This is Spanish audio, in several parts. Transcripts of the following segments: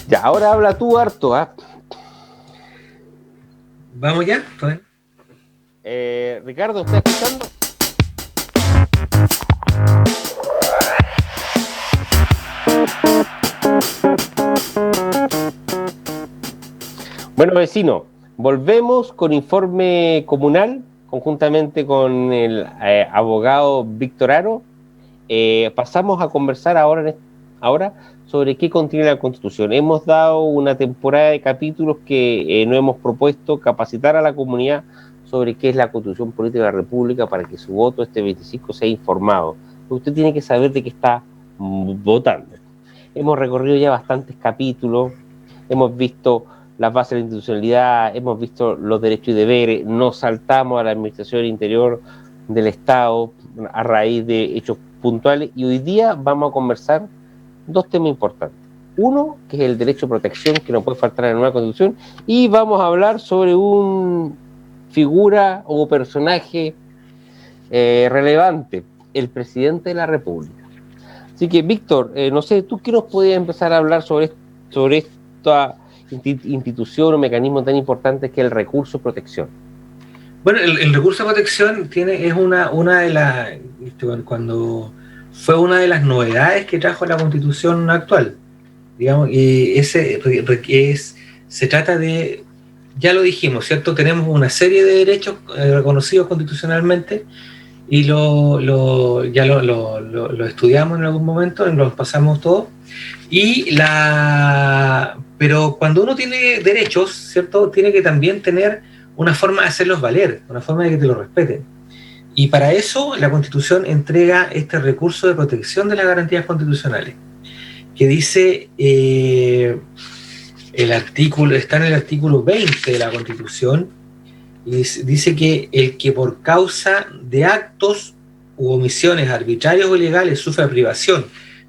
Ya, ahora habla tú harto, ¿ah? ¿Vamos ya? ¿Todo bien? Ricardo, ¿estás escuchando? Bueno, vecino, volvemos con informe comunal, conjuntamente con el abogado Víctor Aro. Pasamos a conversar ahora sobre qué contiene la Constitución. Hemos dado una temporada de capítulos que nos hemos propuesto capacitar a la comunidad sobre qué es la Constitución Política de la República para que su voto este 25 sea informado. Usted tiene que saber de qué está votando. Hemos recorrido ya bastantes capítulos, hemos visto las bases de la institucionalidad, hemos visto los derechos y deberes, nos saltamos a la administración interior del Estado a raíz de hechos puntuales y hoy día vamos a conversar dos temas importantes. Uno, que es el derecho a protección, que no puede faltar en la nueva Constitución, y vamos a hablar sobre una figura o personaje relevante, el presidente de la República. Así que, Víctor, no sé, ¿tú qué nos podías empezar a hablar sobre esta institución o mecanismo tan importante que es el recurso de protección? Bueno, el recurso de protección es una de las, cuando fue una de las novedades que trajo la Constitución actual, digamos, y se trata de, ya lo dijimos, ¿cierto? Tenemos una serie de derechos reconocidos constitucionalmente y lo estudiamos en algún momento, los pasamos todos. Pero cuando uno tiene derechos, ¿cierto? Tiene que también tener una forma de hacerlos valer, una forma de que te lo respeten. Y para eso la Constitución entrega este recurso de protección de las garantías constitucionales, que dice, está en el artículo 20 de la Constitución, y dice que el que por causa de actos u omisiones arbitrarios o ilegales sufra privación,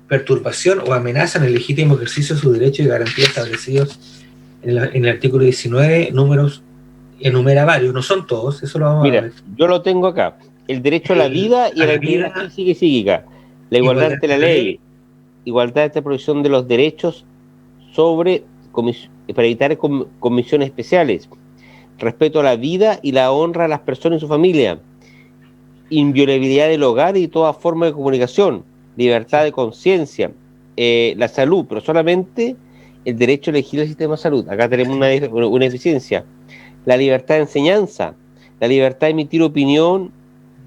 perturbación o amenaza en el legítimo ejercicio de sus derechos y garantías establecidos en el artículo 19, números, enumera varios, no son todos, eso lo vamos a Mira, ver. yo lo tengo acá. El derecho a la vida y a A la la integridad vida, física y psíquica, la igualdad igualdad ante de la la ley, ley, igualdad de protección de los derechos sobre para evitar comisiones especiales, respeto a la vida y la honra a las personas y su familia, inviolabilidad del hogar y toda forma de comunicación, libertad de conciencia, la salud, pero solamente el derecho a elegir el sistema de salud. Acá tenemos una deficiencia. La libertad de enseñanza, la libertad de emitir opinión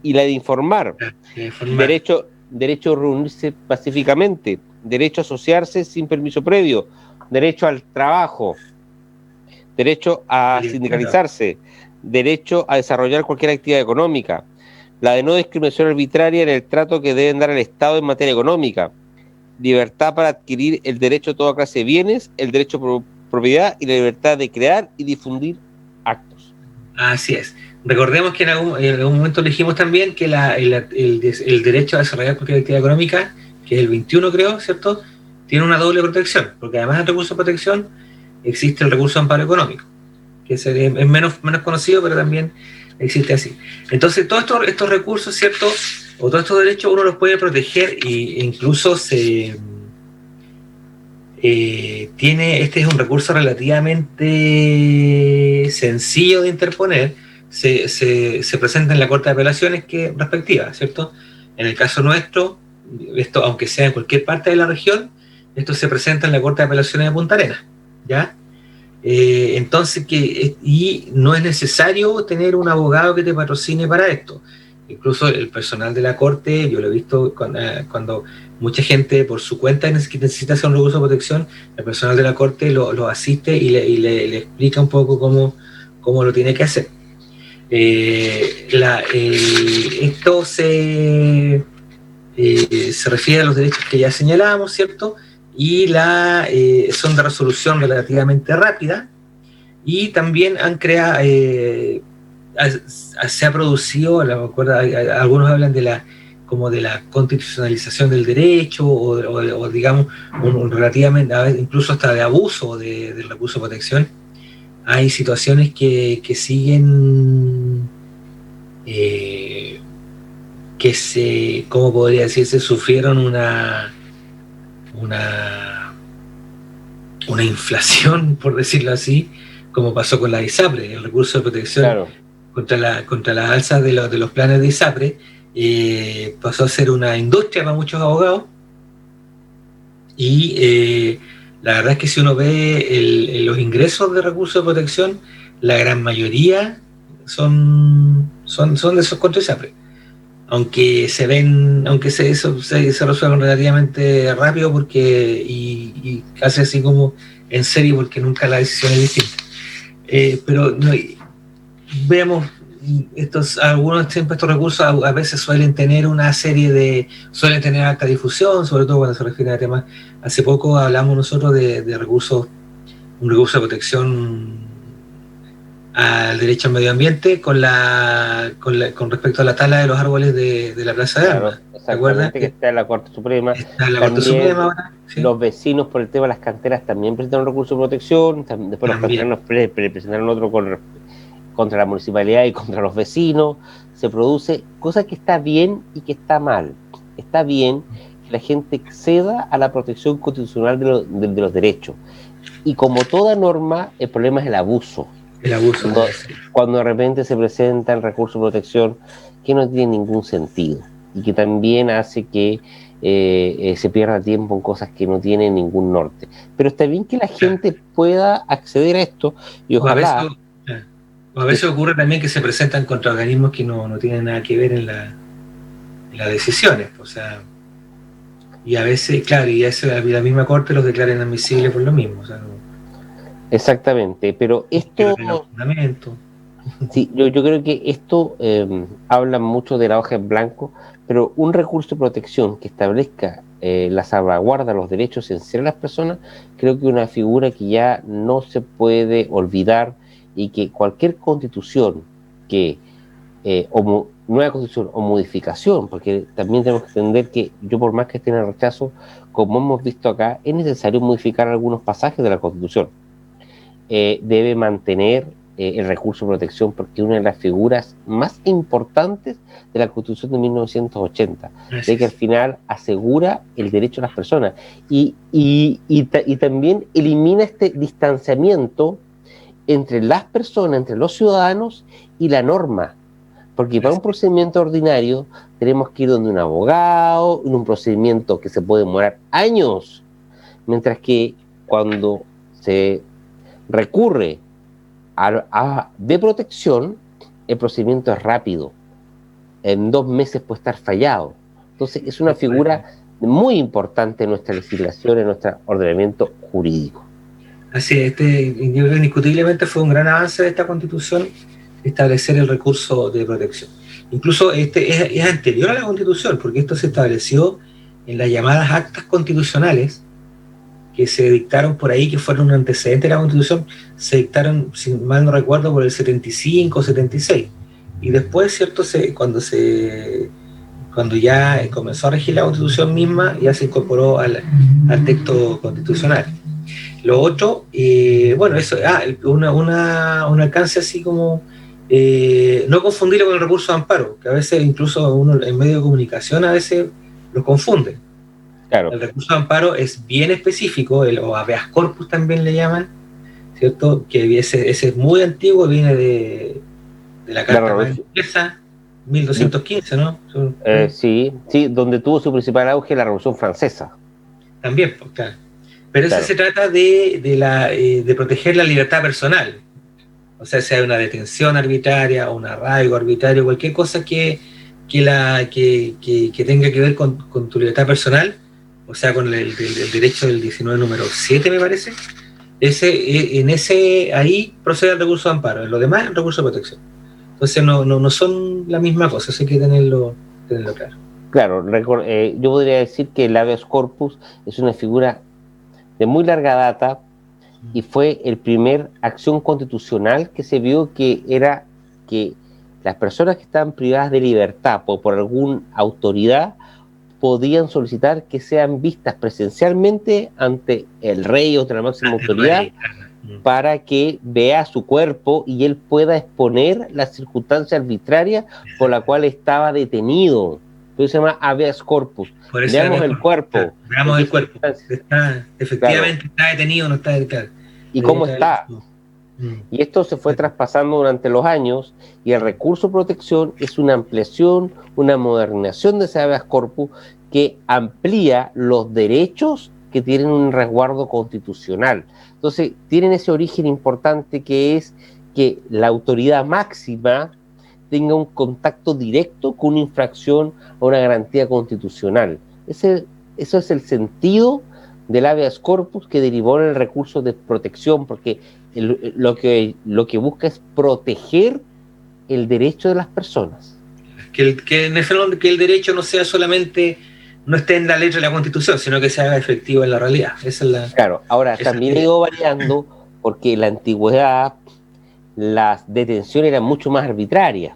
y la de informar, de formar. derecho a reunirse pacíficamente, derecho a asociarse sin permiso previo, derecho al trabajo, derecho a sindicalizarse, derecho a desarrollar cualquier actividad económica, la de no discriminación arbitraria en el trato que deben dar al Estado en materia económica, libertad para adquirir el derecho a toda clase de bienes, el derecho a propiedad y la libertad de crear y difundir actos. Así es. Recordemos que en algún momento dijimos también que el derecho a desarrollar cualquier actividad económica, que es el 21 creo, ¿cierto? Tiene una doble protección, porque además del recurso de protección existe el recurso de amparo económico, que es menos conocido, pero también existe así. Entonces, todos estos recursos, ¿cierto? O todos estos derechos uno los puede proteger e incluso este es un recurso relativamente sencillo de interponer, se presenta en la Corte de Apelaciones respectiva, ¿cierto? En el caso nuestro, esto, aunque sea en cualquier parte de la región, esto se presenta en la Corte de Apelaciones de Punta Arenas, ¿ya? Entonces, y no es necesario tener un abogado que te patrocine para esto. Incluso el personal de la corte, yo lo he visto cuando mucha gente por su cuenta necesita hacer un recurso de protección, el personal de la corte lo asiste le explica un poco cómo lo tiene que hacer. Esto se refiere a los derechos que ya señalábamos, ¿cierto? Y son de resolución relativamente rápida, y también han creado, se ha producido, me acuerdo, algunos hablan como de la constitucionalización del derecho o digamos relativamente, incluso hasta de abuso del recurso de protección. Hay situaciones que siguen, ¿cómo podría decirse? Sufrieron una una inflación, por decirlo así, como pasó con la ISAPRE, el recurso de protección Claro. contra las alzas de los planes de ISAPRE, pasó a ser una industria para muchos abogados. Y la verdad es que si uno ve los ingresos de recursos de protección, la gran mayoría son de esos contra ISAPRE. Aunque eso se resuelve relativamente rápido y casi así como en serio, porque nunca la decisión es distinta. Pero no, veamos, algunos siempre estos recursos a veces suelen tener suelen tener alta difusión, sobre todo cuando se refiere a temas. Hace poco hablamos nosotros de recursos, un recurso de protección al derecho al medio ambiente con respecto a la tala de los árboles de la Plaza de Armas. Claro, ¿Te acuerdas? exactamente, que está en la Corte Suprema. Está en la Corte También Suprema ahora. ¿Sí? los vecinos, por el tema de las canteras, también presentaron recursos de protección. Después los canteros presentaron otro contra la municipalidad y contra los vecinos. Se produce, cosa que está bien y que está mal. Está bien que la gente acceda a la protección constitucional de los derechos. Y como toda norma, el problema es el abuso. El abuso. Cuando de repente se presenta el recurso de protección que no tiene ningún sentido y que también hace que se pierda tiempo en cosas que no tienen ningún norte. Pero está bien que la gente pueda acceder a esto y ojalá... A veces ocurre también que se presentan contra organismos que no tienen nada que ver en las decisiones. O sea, y a veces, claro, y la misma Corte los declara inadmisibles por lo mismo. O sea, exactamente, pero esto... Sí, yo creo que esto habla mucho de la hoja en blanco, pero un recurso de protección que establezca la salvaguarda de los derechos esenciales de las personas, creo que es una figura que ya no se puede olvidar y que cualquier constitución nueva constitución o modificación, porque también tenemos que entender que yo, por más que esté en el rechazo, como hemos visto acá, es necesario modificar algunos pasajes de la Constitución. Debe mantener el recurso de protección porque es una de las figuras más importantes de la Constitución de 1980, de que al final asegura el derecho a las personas y también elimina este distanciamiento entre las personas, entre los ciudadanos y la norma, porque para un procedimiento ordinario tenemos que ir donde un abogado, en un procedimiento que se puede demorar años, mientras que cuando se recurre de protección, el procedimiento es rápido, en 2 meses puede estar fallado. Entonces es una figura muy importante en nuestra legislación, en nuestro ordenamiento jurídico. Así es, yo creo que indiscutiblemente fue un gran avance de esta Constitución establecer el recurso de protección. Incluso es anterior a la Constitución, porque esto se estableció en las llamadas actas constitucionales que se dictaron por ahí, que fueron un antecedente de la Constitución, se dictaron, si mal no recuerdo, por el 75 o 76. Y después, ¿cierto? Cuando ya comenzó a regir la Constitución misma, ya se incorporó al texto constitucional. Lo otro, bueno, eso, un alcance así como, no confundirlo con el recurso de amparo, que a veces incluso uno en medio de comunicación a veces lo confunde. Claro. El recurso de amparo es bien específico, o habeas corpus también le llaman, ¿cierto? Que ese es muy antiguo, viene de la Carta Inglesa, 1215, ¿no? Sí, donde tuvo su principal auge la Revolución Francesa. También, pues, claro. Pero eso se trata de proteger la libertad personal. O sea una detención arbitraria o un arraigo arbitrario, cualquier cosa que tenga que ver con tu libertad personal, o sea, con el derecho del 19 número 7, me parece, ahí procede el recurso de amparo, en lo demás el recurso de protección. Entonces no son la misma cosa, eso hay que tenerlo claro. Claro, yo podría decir que el habeas corpus es una figura de muy larga data y fue el primer acción constitucional que se vio que era que las personas que estaban privadas de libertad por alguna autoridad podían solicitar que sean vistas presencialmente ante el rey o ante la máxima autoridad para que vea su cuerpo y él pueda exponer la circunstancia arbitraria por la cual estaba detenido. Pero se llama habeas corpus. Por eso Veamos el cuerpo. Veamos el cuerpo. Efectivamente, está detenido o no está detenido. ¿Y cómo está? Y esto se fue traspasando durante los años, y el recurso de protección es una ampliación, una modernización de ese habeas corpus que amplía los derechos que tienen un resguardo constitucional. Entonces, tienen ese origen importante, que es que la autoridad máxima tenga un contacto directo con una infracción a una garantía constitucional. Eso es el sentido del habeas corpus, que derivó en el recurso de protección, porque lo que busca es proteger el derecho de las personas. Que en el fondo, que el derecho no sea solamente, no esté en la letra de la Constitución, sino que se haga efectivo en la realidad. Esa es la, claro, ahora también ha ido variando, porque en la antigüedad las detenciones eran mucho más arbitrarias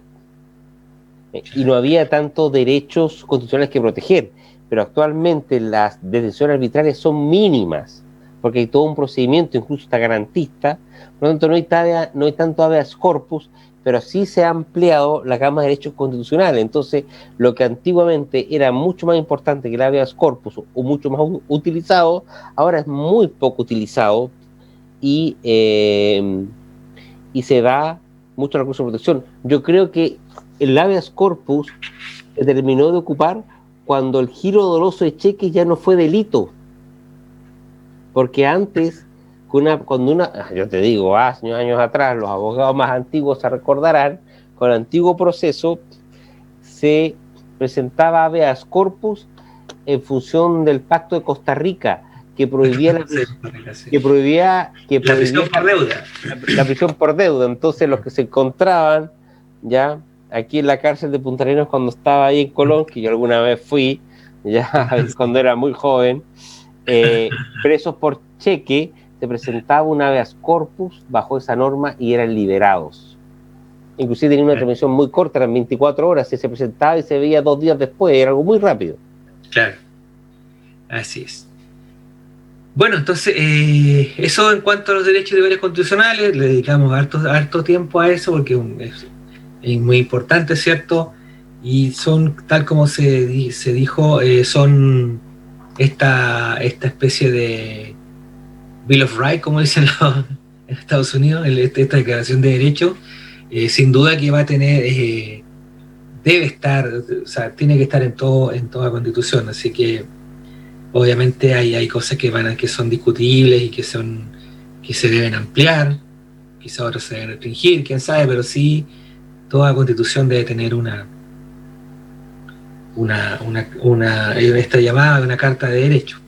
y no había tantos derechos constitucionales que proteger, pero actualmente las detenciones arbitrarias son mínimas, porque hay todo un procedimiento, incluso está garantista. Por lo tanto, no hay tanto habeas corpus, pero sí se ha ampliado la gama de derechos constitucionales. Entonces, lo que antiguamente era mucho más importante que el habeas corpus, o mucho más utilizado, ahora es muy poco utilizado, y se da mucho recurso de protección. Yo creo que el habeas corpus se terminó de ocupar cuando el giro doloso de cheques ya no fue delito. Porque antes, yo te digo, años atrás, los abogados más antiguos se recordarán, con el antiguo proceso se presentaba habeas corpus en función del Pacto de Costa Rica, que prohibía la prisión por deuda. La prisión por deuda. Entonces, los que se encontraban ya aquí en la cárcel de Punta Arenas, cuando estaba ahí en Colón, que yo alguna vez fui, ya cuando era muy joven, presos por cheque, se presentaba un habeas corpus bajo esa norma y eran liberados. Inclusive tenía una transmisión muy corta, eran 24 horas, se presentaba y se veía 2 días después, era algo muy rápido. Claro, así es. Bueno, entonces, eso en cuanto a los derechos y deberes constitucionales, le dedicamos harto tiempo a eso, porque es muy importante, ¿cierto? Y son, tal como se dijo, son esta especie de Bill of Rights, como dicen en Estados Unidos, esta declaración de derechos, sin duda que va a tener, debe estar, o sea, tiene que estar en toda constitución, así que obviamente hay cosas que son discutibles y que se deben ampliar, quizá otras se deben restringir, quién sabe, pero sí, toda constitución debe tener esta llamada de una carta de derechos.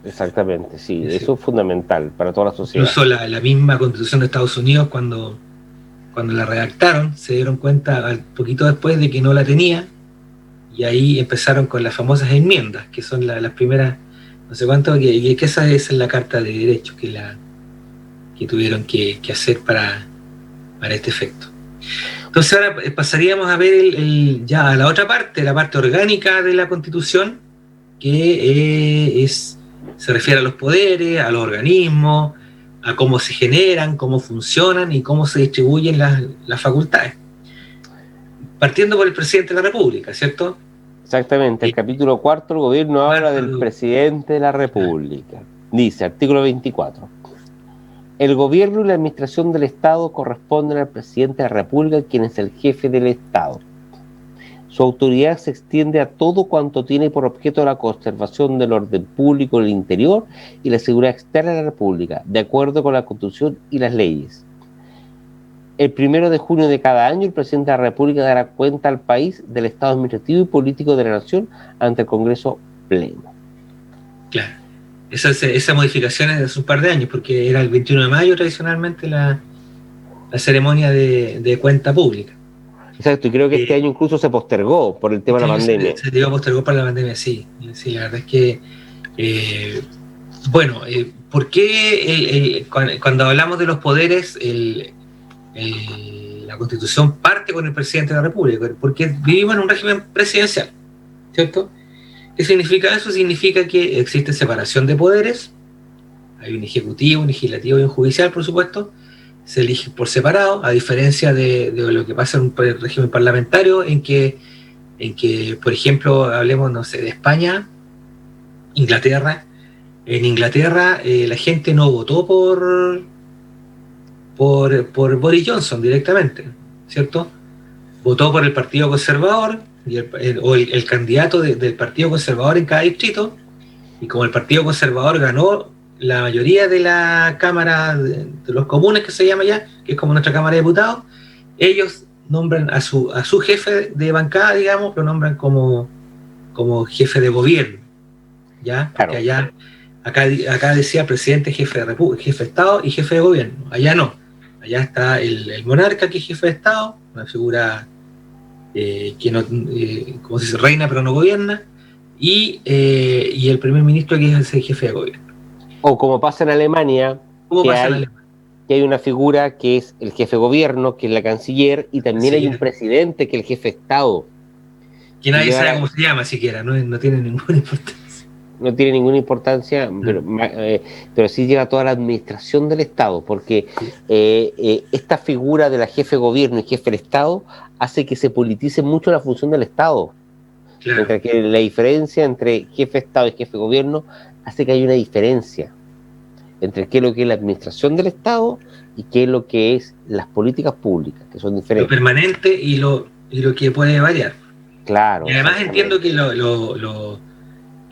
Exactamente, sí, eso es fundamental para toda la sociedad. Incluso la misma Constitución de Estados Unidos, cuando la redactaron, se dieron cuenta al poquito después de que no la tenía, y ahí empezaron con las famosas enmiendas, que son las primeras, no sé cuánto, que esa es la carta de derechos que tuvieron que hacer para este efecto. Entonces ahora pasaríamos a ver ya a la otra parte, la parte orgánica de la Constitución, que se refiere a los poderes, a los organismos, a cómo se generan, cómo funcionan y cómo se distribuyen las facultades. Partiendo por el presidente de la República, ¿cierto? Exactamente, el capítulo 4, el gobierno habla del presidente de la República. Dice, artículo 24. El gobierno y la administración del Estado corresponden al presidente de la República, quien es el jefe del Estado. Su autoridad se extiende a todo cuanto tiene por objeto la conservación del orden público en el interior y la seguridad externa de la República, de acuerdo con la Constitución y las leyes. El 1 de junio de cada año, el presidente de la República dará cuenta al país del estado administrativo y político de la nación ante el Congreso Pleno. Claro. Esa modificación es de hace un par de años, porque era el 21 de mayo tradicionalmente la ceremonia de cuenta pública. Exacto, y creo que este año incluso se postergó por el tema de la pandemia. Se postergó por la pandemia, sí. Sí, la verdad es que, ¿por qué cuando hablamos de los poderes, la Constitución parte con el presidente de la República? Porque vivimos en un régimen presidencial, ¿cierto? ¿Qué significa eso? Significa que existe separación de poderes, hay un ejecutivo, un legislativo y un judicial, por supuesto, se elige por separado, a diferencia de lo que pasa en un régimen parlamentario, en que en que, por ejemplo, hablemos, no sé, de España, Inglaterra. En Inglaterra la gente no votó por Boris Johnson directamente, ¿cierto? Votó por el Partido Conservador o el candidato del Partido Conservador en cada distrito, y como el Partido Conservador ganó la mayoría de la Cámara de los Comunes, que se llama ya, que es como nuestra Cámara de Diputados, ellos nombran a su jefe de bancada, digamos, lo nombran como jefe de gobierno, ¿ya? Porque Claro. acá decía presidente, jefe de Estado y jefe de gobierno. Allá no. Allá está el monarca, que es jefe de Estado, una figura que no, como se dice, reina pero no gobierna, y el primer ministro, que es el jefe de gobierno. O como pasa en Alemania, ¿Cómo pasa en Alemania? que hay una figura que es el jefe de gobierno, que es la canciller, y también hay un presidente que es el jefe de Estado. Que nadie sabe cómo se llama siquiera, no tiene ninguna importancia. No tiene ninguna importancia, pero sí lleva toda la administración del Estado, porque esta figura de la jefe de gobierno y jefe del Estado hace que se politice mucho la función del Estado. Claro. Mientras que la diferencia entre jefe de Estado y jefe de gobierno hace que haya una diferencia entre qué es lo que es la administración del Estado y qué es lo que es las políticas públicas, que son diferentes. Lo permanente y lo que puede variar. Claro. Y además entiendo que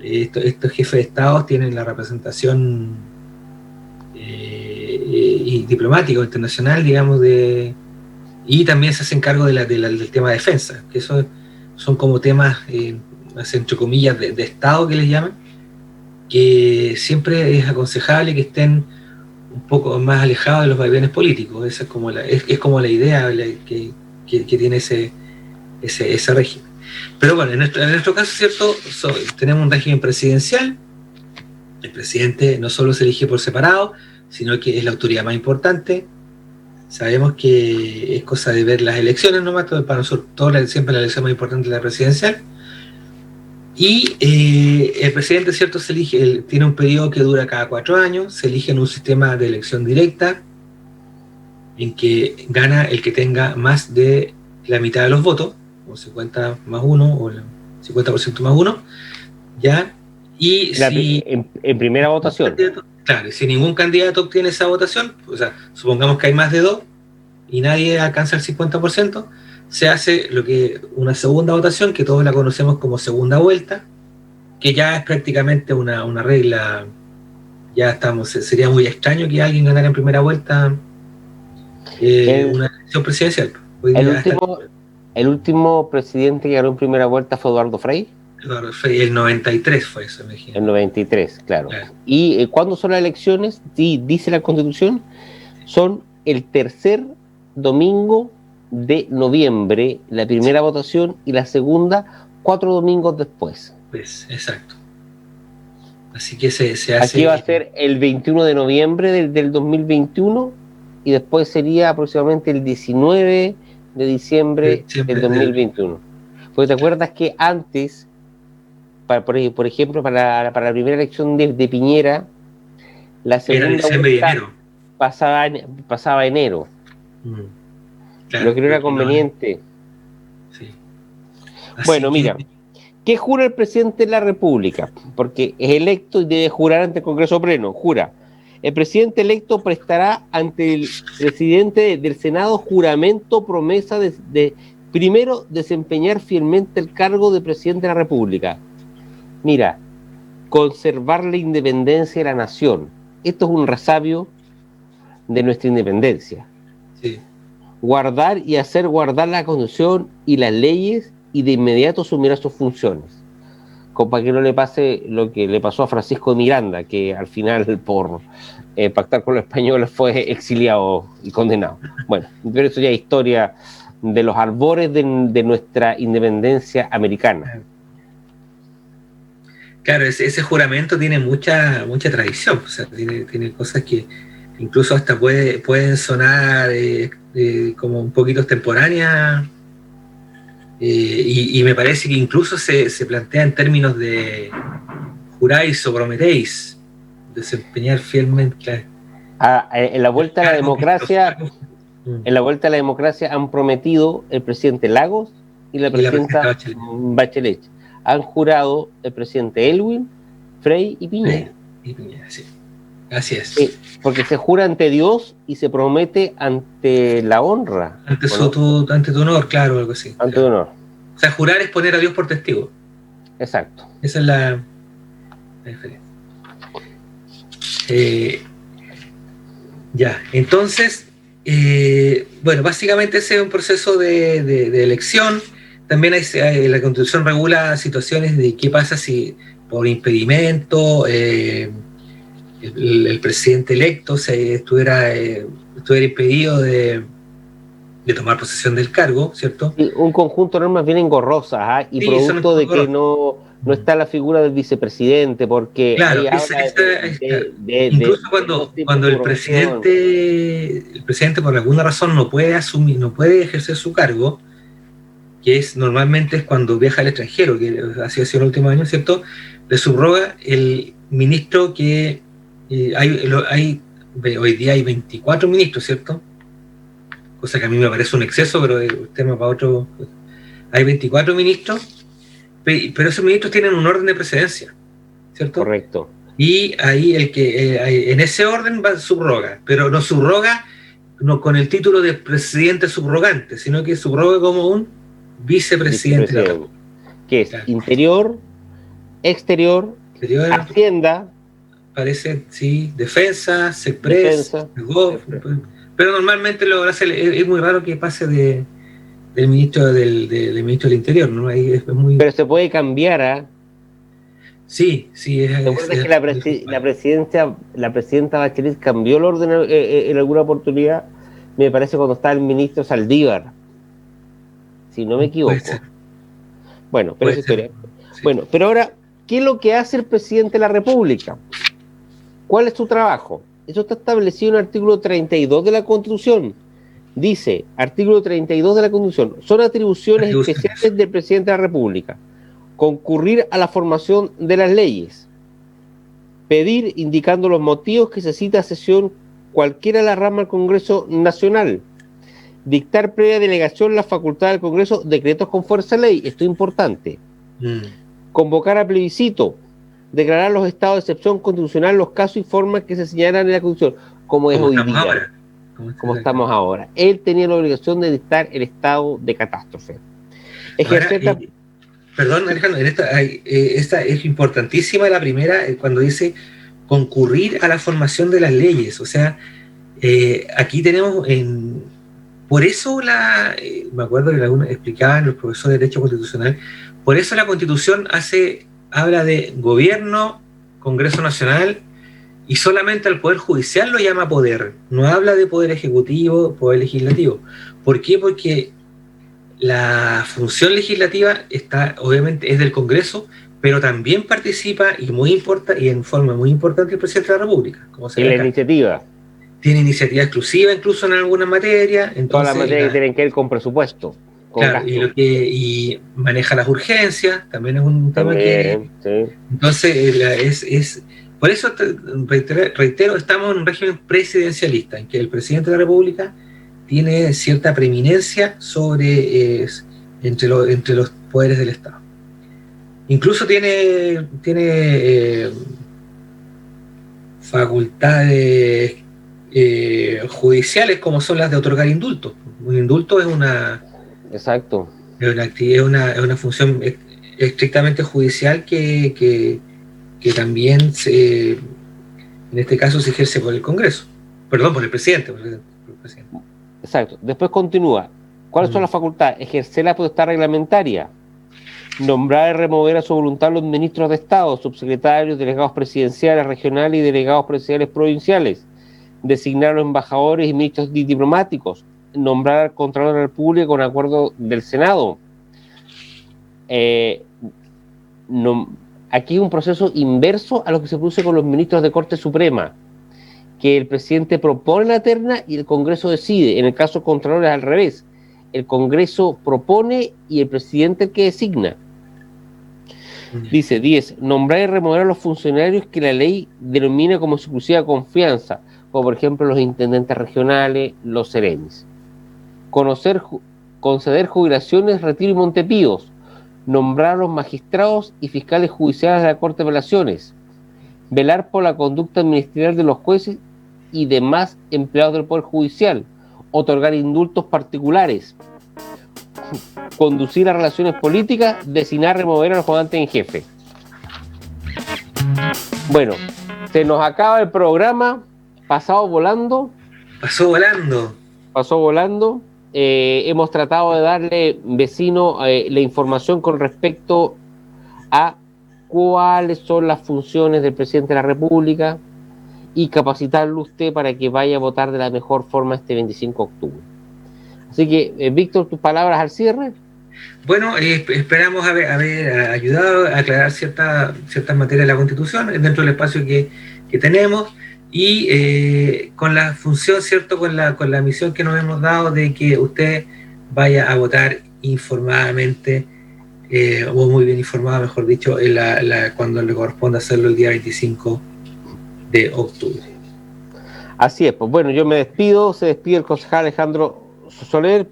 estos jefes de Estado tienen la representación diplomática o internacional, digamos, y también se hacen cargo del tema de defensa, que eso son como temas, entre comillas, de Estado, que les llaman, que siempre es aconsejable que estén un poco más alejados de los vaivenes políticos. Esa es como la idea que tiene ese régimen. Pero bueno, en nuestro caso, ¿cierto? Tenemos un régimen presidencial. El presidente no solo se elige por separado, sino que es la autoridad más importante. Sabemos que es cosa de ver las elecciones nomás, para nosotros siempre la elección más importante es la presidencial. Y el presidente, ¿cierto? Se elige, tiene un periodo que dura cada 4 años, se elige en un sistema de elección directa, en que gana el que tenga más de la mitad de los votos, o 50 más 1, o el 50% más 1, ¿ya? Y en primera votación. Claro, si ningún candidato obtiene esa votación, o sea, supongamos que hay más de 2 y nadie alcanza el 50%, se hace una segunda votación, que todos la conocemos como segunda vuelta, que ya es prácticamente una regla. Ya sería muy extraño que alguien ganara en primera vuelta una elección presidencial. El último presidente que ganó en primera vuelta fue Eduardo Frei. Eduardo Frei, el 93 fue eso, me imagino. El 93, claro. ¿Y cuándo son las elecciones? Sí, dice la Constitución, son el tercer domingo de noviembre, la primera votación, y la segunda 4 domingos después. Pues, exacto. Así que se hace... Aquí va a ser el 21 de noviembre del 2021, y después sería aproximadamente el 19 de diciembre del 2021. Porque te acuerdas que antes, por ejemplo, para la primera elección de Piñera, la segunda vuelta pasaba enero. Claro, lo que no era conveniente. Sí. Bueno, mira, ¿qué jura el presidente de la República? Porque es electo y debe jurar ante el Congreso Pleno. Jura: el presidente electo prestará ante el presidente del Senado juramento, promesa de primero, desempeñar fielmente el cargo de presidente de la República. Mira, conservar la independencia de la nación. Esto es un resabio de nuestra independencia. Sí. Guardar y hacer guardar la Constitución y las leyes, y de inmediato asumir sus funciones. Como para que no le pase lo que le pasó a Francisco de Miranda, que al final, por pactar con los españoles, fue exiliado y condenado. Bueno, pero eso ya es historia de los albores de nuestra independencia americana. Claro, ese juramento tiene mucha tradición, o sea, tiene cosas que incluso hasta pueden sonar como un poquito extemporáneas, y me parece que incluso se plantea en términos de juráis o prometéis, desempeñar fielmente. En la vuelta a la democracia, han prometido el presidente Lagos, y la presidenta Bachelet. Han jurado el presidente Elwin, Frey y Piñera. Sí. Así es. Porque se jura ante Dios y se promete ante la honra. Ante tu honor, claro, algo así. Ante tu honor. O sea, jurar es poner a Dios por testigo. Exacto. Esa es la diferencia. Ya, entonces, bueno, básicamente ese es un proceso de elección. También la Constitución regula situaciones de qué pasa si por impedimento el presidente electo estuviera impedido de tomar posesión del cargo, ¿cierto? Sí, un conjunto de normas bien engorrosas, y sí, producto de que no está la figura del vicepresidente, porque claro, ahí incluso cuando el presidente por alguna razón no puede ejercer su cargo, que normalmente es cuando viaja al extranjero, que ha sido en el último año, ¿cierto? Le subroga el ministro que hoy día hay 24 ministros, ¿cierto? Cosa que a mí me parece un exceso, pero el tema para otro. Hay 24 ministros, pero esos ministros tienen un orden de precedencia, ¿cierto? Correcto. Y ahí en ese orden subroga, pero no subroga no con el título de presidente subrogante, sino que subroga como un vicepresidente. De la República. Que es Interior, Exterior, Hacienda. Parece, sí, Defensa, Sepres, pero normalmente lo hace, es muy raro que pase del ministro del ministro del Interior, ¿no? Ahí es muy... Pero se puede cambiar, Sí, es que la presidenta Bachelet cambió el orden en alguna oportunidad, me parece, cuando estaba el ministro Saldívar, si no me equivoco. Bueno, pero esa historia. Sí. Bueno, pero ahora, ¿qué es lo que hace el presidente de la República? ¿Cuál es su trabajo? Eso está establecido en el artículo 32 de la Constitución. Dice, artículo 32 de la Constitución, son atribuciones especiales del presidente de la República: concurrir a la formación de las leyes, pedir, indicando los motivos que se cita a sesión cualquiera de la rama del Congreso Nacional, dictar previa delegación la facultad del Congreso decretos con fuerza de ley, esto es importante, convocar a plebiscito, declarar los estados de excepción constitucional, los casos y formas que se señalan en la Constitución, como es hoy día, como estamos ahora. Él tenía la obligación de dictar el estado de catástrofe. Perdón, Alejandro, esta es importantísima, la primera, cuando dice concurrir a la formación de las leyes. O sea, aquí tenemos, por eso me acuerdo que explicaban los profesores de Derecho Constitucional, por eso la Constitución habla de gobierno, Congreso Nacional, y solamente al Poder Judicial lo llama poder. No habla de Poder Ejecutivo, Poder Legislativo. ¿Por qué? Porque la función legislativa obviamente es del Congreso, pero también participa y en forma muy importante el presidente de la República. En la iniciativa. Tiene iniciativa exclusiva incluso en alguna materia. En todas las materias que tienen que ver con presupuesto. Claro, y maneja las urgencias, también es un tema que... Sí. Entonces, por eso, reitero, estamos en un régimen presidencialista, en que el presidente de la República tiene cierta preeminencia entre los poderes del Estado. Incluso tiene facultades judiciales, como son las de otorgar indultos. Un indulto es una... Exacto. Es una función estrictamente judicial que también en este caso se ejerce por el Congreso. Perdón, por el presidente. Exacto. Después continúa. ¿Cuáles son las facultades? Ejercer la potestad reglamentaria, nombrar y remover a su voluntad los ministros de Estado, subsecretarios, delegados presidenciales regionales y delegados presidenciales provinciales, designar a los embajadores y ministros diplomáticos, nombrar al Contralor de la República con acuerdo del Senado. Aquí hay un proceso inverso a lo que se produce con los ministros de Corte Suprema, que el presidente propone la terna y el Congreso decide. En el caso del Contralor es al revés. El Congreso propone y el presidente el que designa. Dice 10. Nombrar y remover a los funcionarios que la ley denomina como exclusiva confianza, como por ejemplo los intendentes regionales, los seremis. Conocer conceder jubilaciones, retiro y montepíos, nombrar a los magistrados y fiscales judiciales de la Corte de Apelaciones, velar por la conducta ministerial de los jueces y demás empleados del Poder Judicial, otorgar indultos particulares, conducir las relaciones políticas, designar, remover a los comandantes en jefe. Bueno, se nos acaba el programa, pasó volando. Hemos tratado de darle, vecino, la información con respecto a cuáles son las funciones del presidente de la República y capacitarlo usted para que vaya a votar de la mejor forma este 25 de octubre. Así que, Víctor, tus palabras al cierre. Bueno, esperamos haber ayudado a aclarar ciertas materias de la Constitución dentro del espacio que tenemos y con la función, ¿cierto?, con la misión que nos hemos dado de que usted vaya a votar informadamente, o muy bien informado, mejor dicho, cuando le corresponda hacerlo el día 25 de octubre. Así es, pues bueno, yo me despido, se despide el concejal Alejandro Soler,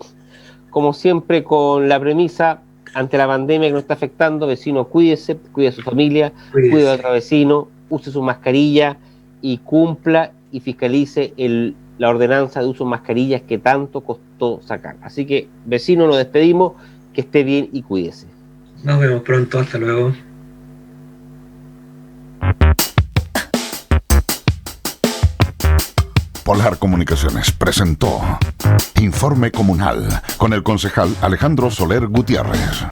como siempre con la premisa, ante la pandemia que nos está afectando, vecino, cuídese, cuide a su familia, cuide a otro vecino, use su mascarilla y cumpla y fiscalice la ordenanza de uso de mascarillas que tanto costó sacar. Así que, vecino, nos despedimos, que esté bien y cuídese. Nos vemos pronto, hasta luego. Polar Comunicaciones presentó Informe Comunal con el concejal Alejandro Soler Gutiérrez.